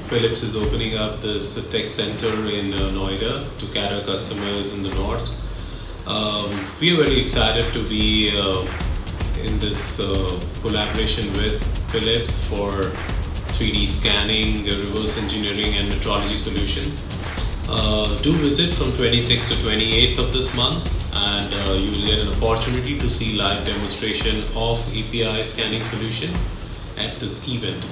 Philips is opening up this Tech Center in Noida to cater customers in the north. We are very excited to be in this collaboration with Philips for 3D scanning, reverse engineering and metrology solution. Do visit from 26th to 28th of this month, and you will get an opportunity to see live demonstration of API scanning solution at this event.